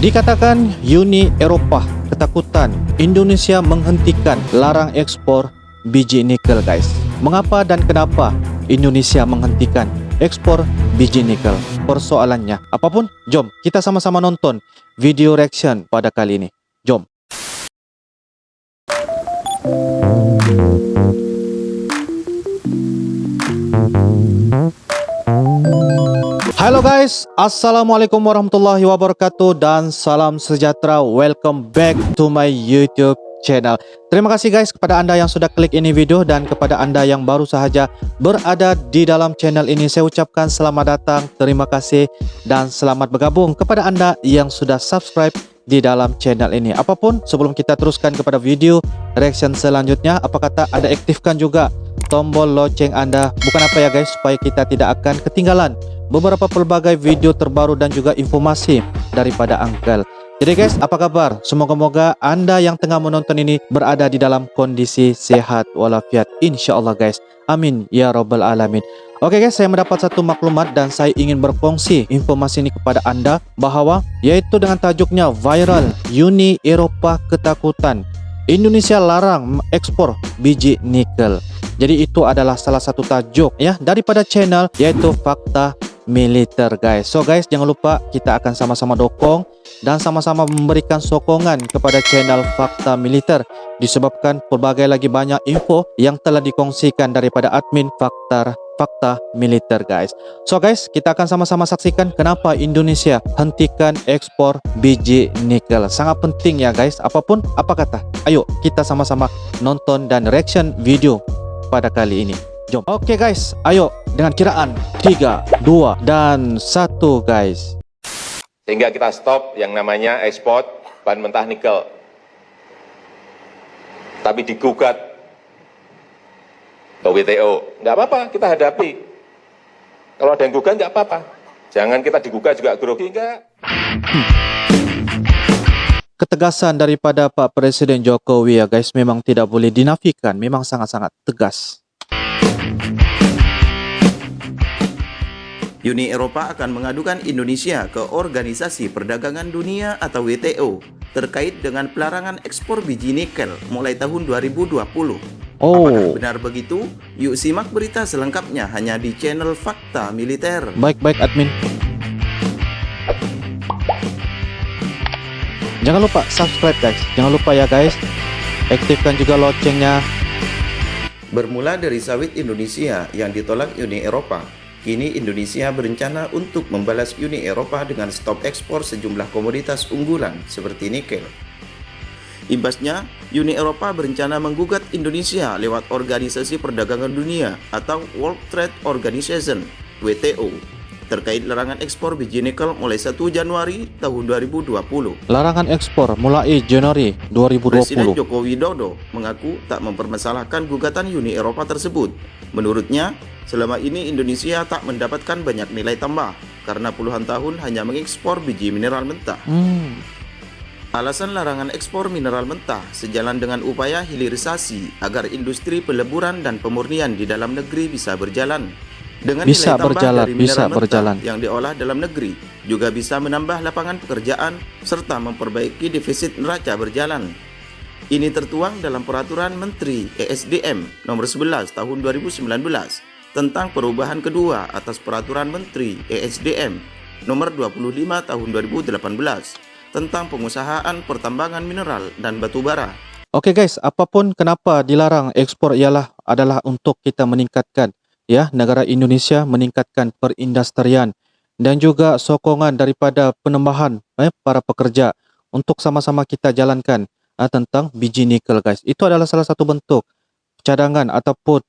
Dikatakan Uni Eropah ketakutan Indonesia menghentikan larang ekspor biji nikel, guys. Mengapa dan kenapa Indonesia menghentikan ekspor biji nikel? Persoalannya apapun, jom kita sama-sama nonton video reaction pada kali ini. Jom. Halo guys, assalamualaikum warahmatullahi wabarakatuh dan salam sejahtera. Welcome back to my YouTube channel. Terima kasih guys kepada anda yang sudah klik ini video, dan kepada anda yang baru sahaja berada di dalam channel ini, saya ucapkan selamat datang, terima kasih dan selamat bergabung. Kepada anda yang sudah subscribe di dalam channel ini, apapun sebelum kita teruskan kepada video reaction selanjutnya, apa kata anda aktifkan juga tombol lonceng anda, bukan apa ya guys, supaya kita tidak akan ketinggalan beberapa pelbagai video terbaru dan juga informasi daripada Uncle. Jadi guys, apa kabar? Semoga-moga anda yang tengah menonton ini berada di dalam kondisi sehat walafiat, insyaallah guys. Amin ya rabbal alamin. Oke guys, saya mendapat satu maklumat dan saya ingin berkongsi informasi ini kepada anda, bahwa yaitu dengan tajuknya viral, Uni Eropah ketakutan Indonesia larang ekspor biji nikel. Jadi itu adalah salah satu tajuk ya daripada channel, yaitu Fakta Militer guys. So guys, jangan lupa kita akan sama-sama dukung dan sama-sama memberikan sokongan kepada channel Fakta Militer, disebabkan pelbagai lagi banyak info yang telah dikongsikan daripada admin Fakta Militer guys. So guys, kita akan sama-sama saksikan kenapa Indonesia hentikan ekspor biji nikel. Sangat penting ya guys, apapun apa kata. Ayo kita sama-sama nonton dan reaction video pada kali ini. Jom. Oke guys, ayo dengan kiraan 3, 2, dan 1 guys. Sehingga kita stop yang namanya ekspor bahan mentah nikel. Tapi digugat ke WTO. Nggak apa-apa, kita hadapi. Kalau ada yang gugat nggak apa-apa. Jangan kita digugat juga grogi, enggak. Ketegasan daripada Pak Presiden Jokowi ya guys, memang tidak boleh dinafikan, memang sangat-sangat tegas. Uni Eropa akan mengadukan Indonesia ke Organisasi Perdagangan Dunia atau WTO terkait dengan pelarangan ekspor biji nikel mulai tahun 2020. Apakah benar begitu? Yuk simak berita selengkapnya hanya di channel Fakta Militer. Baik-baik admin. Jangan lupa subscribe guys. Jangan lupa ya guys, aktifkan juga loncengnya. Bermula dari sawit Indonesia yang ditolak Uni Eropa, kini Indonesia berencana untuk membalas Uni Eropa dengan stop ekspor sejumlah komoditas unggulan seperti nikel. Imbasnya, Uni Eropa berencana menggugat Indonesia lewat Organisasi Perdagangan Dunia atau World Trade Organization (WTO) terkait larangan ekspor biji nikel mulai 1 Januari tahun 2020. Larangan ekspor mulai Januari 2020. Presiden Joko Widodo mengaku tak mempermasalahkan gugatan Uni Eropa tersebut. Menurutnya, selama ini Indonesia tak mendapatkan banyak nilai tambah karena puluhan tahun hanya mengekspor biji mineral mentah. Alasan larangan ekspor mineral mentah sejalan dengan upaya hilirisasi agar industri peleburan dan pemurnian di dalam negeri bisa berjalan. Dengan nilai tambah dari mineral mentah yang diolah dalam negeri juga bisa menambah lapangan pekerjaan serta memperbaiki defisit neraca berjalan. Ini tertuang dalam Peraturan Menteri ESDM Nomor 11 Tahun 2019 tentang perubahan kedua atas Peraturan Menteri ESDM Nomor 25 Tahun 2018 tentang pengusahaan pertambangan mineral dan batu bara. Oke guys, apapun kenapa dilarang ekspor adalah untuk kita meningkatkan ya negara Indonesia, meningkatkan perindustrian dan juga sokongan daripada penambahan para pekerja untuk sama-sama kita jalankan tentang biji nikel guys. Itu adalah salah satu bentuk cadangan ataupun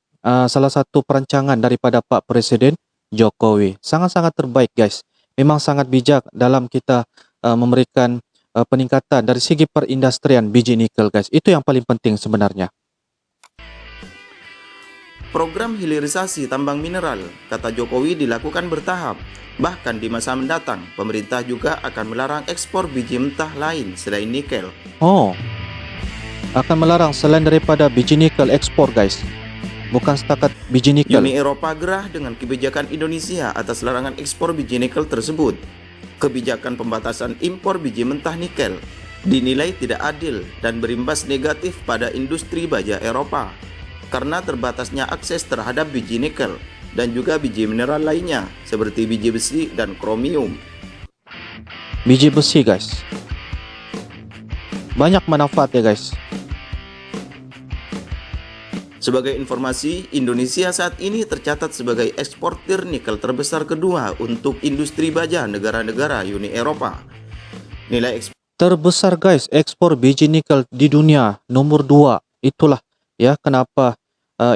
salah satu perancangan daripada Pak Presiden Jokowi. Sangat-sangat terbaik guys. Memang sangat bijak dalam kita memberikan peningkatan dari segi perindustrian biji nikel guys. Itu yang paling penting sebenarnya. Program hilirisasi tambang mineral, kata Jokowi, dilakukan bertahap. Bahkan di masa mendatang, pemerintah juga akan melarang ekspor biji mentah lain selain nikel. Oh, akan melarang selain daripada biji nikel ekspor guys, bukan setakat biji nikel. Uni Eropa gerah dengan kebijakan Indonesia atas larangan ekspor biji nikel tersebut. Kebijakan pembatasan impor biji mentah nikel dinilai tidak adil dan berimbas negatif pada industri baja Eropa karena terbatasnya akses terhadap biji nikel dan juga biji mineral lainnya seperti biji besi dan kromium. Biji besi guys, banyak manfaat ya guys. Sebagai informasi, Indonesia saat ini tercatat sebagai eksportir nikel terbesar kedua untuk industri baja negara-negara Uni Eropa. Nilai ekspor Terbesar guys, ekspor biji nikel di dunia nomor 2. Itulah ya kenapa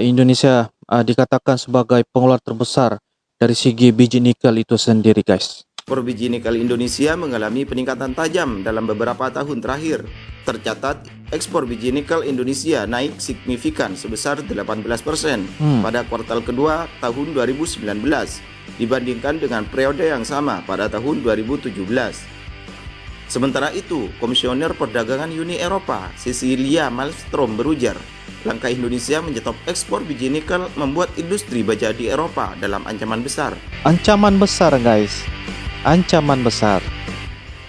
Indonesia dikatakan sebagai pengeluar terbesar dari segi biji nikel itu sendiri guys. biji nikel Indonesia mengalami peningkatan tajam dalam beberapa tahun terakhir. Tercatat, ekspor biji nikel Indonesia naik signifikan sebesar 18% pada kuartal kedua tahun 2019 dibandingkan dengan periode yang sama pada tahun 2017. Sementara itu, Komisioner Perdagangan Uni Eropa, Cecilia Malmström berujar, langkah Indonesia menyetop ekspor biji nikel membuat industri baja di Eropa dalam ancaman besar. Ancaman besar guys, ancaman besar.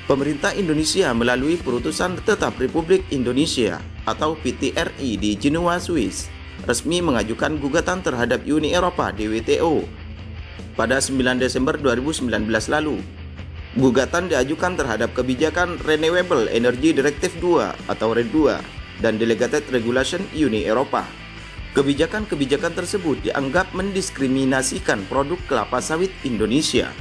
Pemerintah Indonesia melalui Perutusan Tetap Republik Indonesia atau PTRI di Jenewa, Swiss, resmi mengajukan gugatan terhadap Uni Eropa di WTO pada 9 Desember 2019 lalu. Gugatan diajukan terhadap kebijakan Renewable Energy Directive 2 atau RED 2 dan Delegated Regulation Uni Eropa. Kebijakan-kebijakan tersebut dianggap mendiskriminasikan produk kelapa sawit Indonesia.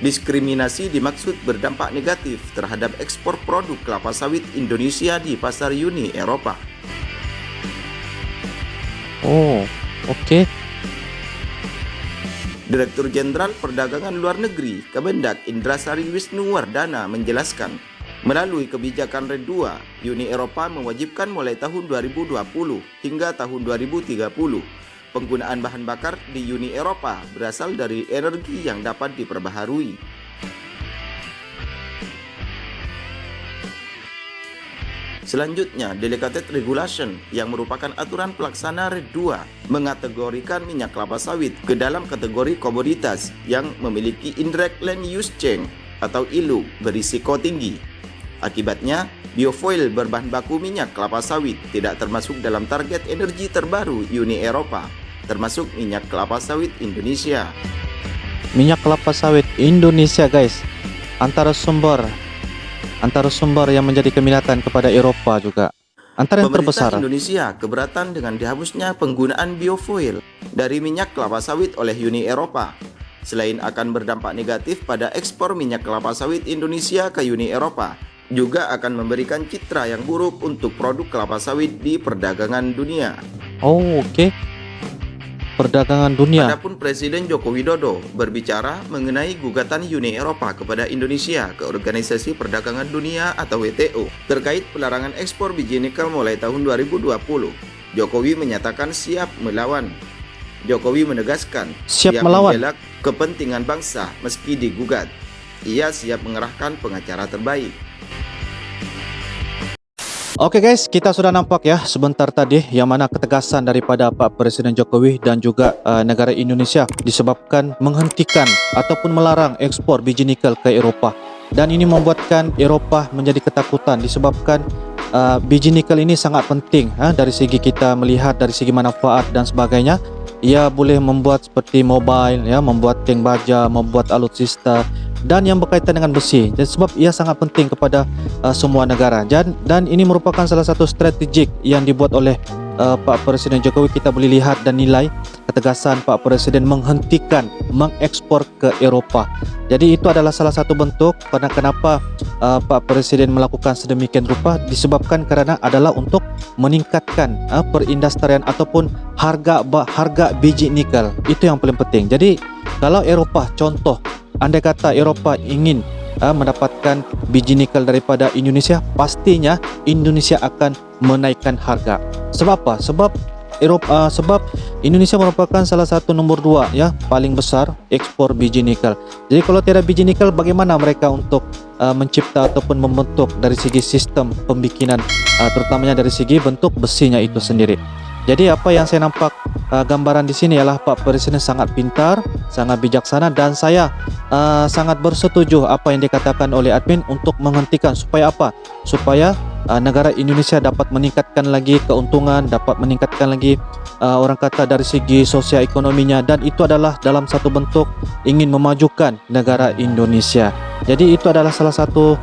Diskriminasi dimaksud berdampak negatif terhadap ekspor produk kelapa sawit Indonesia di pasar Uni Eropa. Oh, oke. Direktur Jenderal Perdagangan Luar Negeri Kemendak Indrasari Wisnuwardana menjelaskan, melalui kebijakan RED 2, Uni Eropa mewajibkan mulai tahun 2020 hingga tahun 2030 penggunaan bahan bakar di Uni Eropa berasal dari energi yang dapat diperbaharui. Selanjutnya, Delegated Regulation yang merupakan aturan pelaksana RED 2 mengategorikan minyak kelapa sawit ke dalam kategori komoditas yang memiliki Indirect Land Use Chain atau ILUC berisiko tinggi. Akibatnya, biofuel berbahan baku minyak kelapa sawit tidak termasuk dalam target energi terbaru Uni Eropa, termasuk minyak kelapa sawit Indonesia. Minyak kelapa sawit Indonesia guys, antara sumber yang menjadi keminatan kepada Eropa juga, antara yang Pemerintah terbesar. Indonesia keberatan dengan dihapusnya penggunaan biofuel dari minyak kelapa sawit oleh Uni Eropa. Selain akan berdampak negatif pada ekspor minyak kelapa sawit Indonesia ke Uni Eropa, juga akan memberikan citra yang buruk untuk produk kelapa sawit di perdagangan dunia. Oh, oke. Perdagangan dunia. Adapun Presiden Joko Widodo berbicara mengenai gugatan Uni Eropa kepada Indonesia ke Organisasi Perdagangan Dunia atau WTO terkait pelarangan ekspor biji nikel mulai tahun 2020. Jokowi menyatakan siap melawan. Jokowi menegaskan Siap melawan. membela kepentingan bangsa meski digugat. Ia siap mengerahkan pengacara terbaik. Oke guys, kita sudah nampak ya sebentar tadi yang mana ketegasan daripada Pak Presiden Jokowi dan juga negara Indonesia disebabkan menghentikan ataupun melarang ekspor biji nikel ke Eropa. Dan ini membuatkan Eropa menjadi ketakutan disebabkan biji nikel ini sangat penting dari segi kita melihat dari segi manfaat dan sebagainya. Ia boleh membuat seperti mobile ya, membuat tank baja, membuat alutsista dan yang berkaitan dengan besi. Dan sebab ia sangat penting kepada semua negara. Dan ini merupakan salah satu strategik yang dibuat oleh Pak Presiden Jokowi. Kita boleh lihat dan nilai ketegasan Pak Presiden menghentikan mengekspor ke Eropa. Jadi itu adalah salah satu bentuk kenapa Pak Presiden melakukan sedemikian rupa, disebabkan karena adalah untuk meningkatkan perindustrian ataupun harga biji nikel. Itu yang paling penting. Jadi kalau Eropa, contoh andai kata Eropa ingin mendapatkan biji nikel daripada Indonesia, pastinya Indonesia akan menaikkan harga. Sebab apa? Sebab Indonesia merupakan salah satu nomor 2 ya paling besar ekspor biji nikel. Jadi kalau tiada biji nikel, bagaimana mereka untuk mencipta ataupun membentuk dari segi sistem pembikinan, terutamanya dari segi bentuk besinya itu sendiri. Jadi apa yang saya nampak gambaran di sini ialah Pak Presiden sangat pintar, sangat bijaksana, dan saya sangat bersetuju apa yang dikatakan oleh admin untuk menghentikan supaya apa? Supaya negara Indonesia dapat meningkatkan lagi keuntungan, dapat meningkatkan lagi orang kata dari segi sosial ekonominya, dan itu adalah dalam satu bentuk ingin memajukan negara Indonesia. Jadi itu adalah salah satu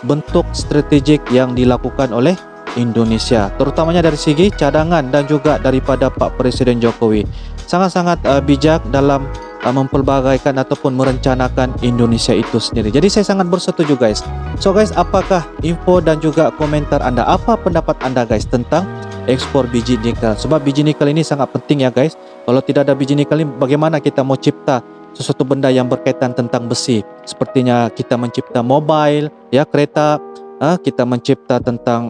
bentuk strategik yang dilakukan oleh Indonesia, terutamanya dari segi cadangan dan juga daripada Pak Presiden Jokowi. Sangat-sangat bijak dalam mempelbagaikan ataupun merencanakan Indonesia itu sendiri. Jadi saya sangat bersetuju guys. So guys, apakah info dan juga komentar Anda? Apa pendapat Anda guys tentang ekspor biji nikel? Sebab biji nikel ini sangat penting ya guys. Kalau tidak ada biji nikel ini, bagaimana kita mau cipta sesuatu benda yang berkaitan tentang besi? Sepertinya kita mencipta mobile, ya kereta, kita mencipta tentang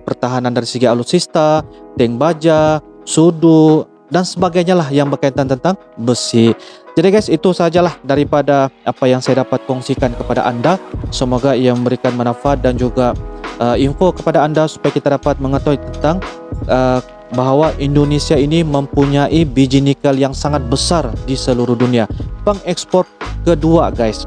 pertahanan dari segi alutsista, tank baja, sudu, dan sebagainya lah yang berkaitan tentang besi. Jadi guys, itu sajalah daripada apa yang saya dapat kongsikan kepada Anda. Semoga ia memberikan manfaat dan juga info kepada Anda supaya kita dapat mengetahui tentang bahawa Indonesia ini mempunyai biji nikel yang sangat besar di seluruh dunia. Pengekspor kedua guys.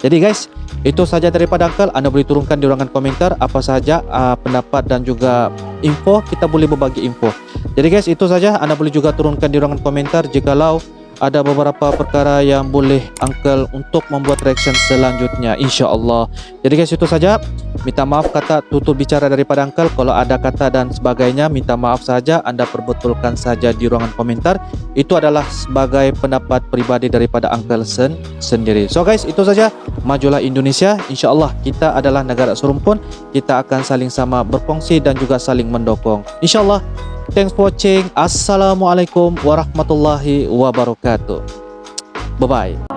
Jadi guys, itu saja daripada Uncle. Anda boleh turunkan di ruangan komentar apa saja pendapat dan juga info. Kita boleh berbagi info. Jadi guys, itu saja. Anda boleh juga turunkan di ruangan komentar jikalau ada beberapa perkara yang boleh Uncle untuk membuat reaction selanjutnya, insya-Allah. Jadi guys, itu saja. Minta maaf kata tutup bicara daripada Uncle. Kalau ada kata dan sebagainya, minta maaf saja. Anda perbetulkan saja di ruangan komentar. Itu adalah sebagai pendapat pribadi daripada Uncle sendiri. So guys, itu saja. Majulah Indonesia. Insya-Allah kita adalah negara serumpun. Kita akan saling sama berkongsi dan juga saling mendukung. Insya-Allah. Thanks for watching. Assalamualaikum warahmatullahi wabarakatuh. Bye bye.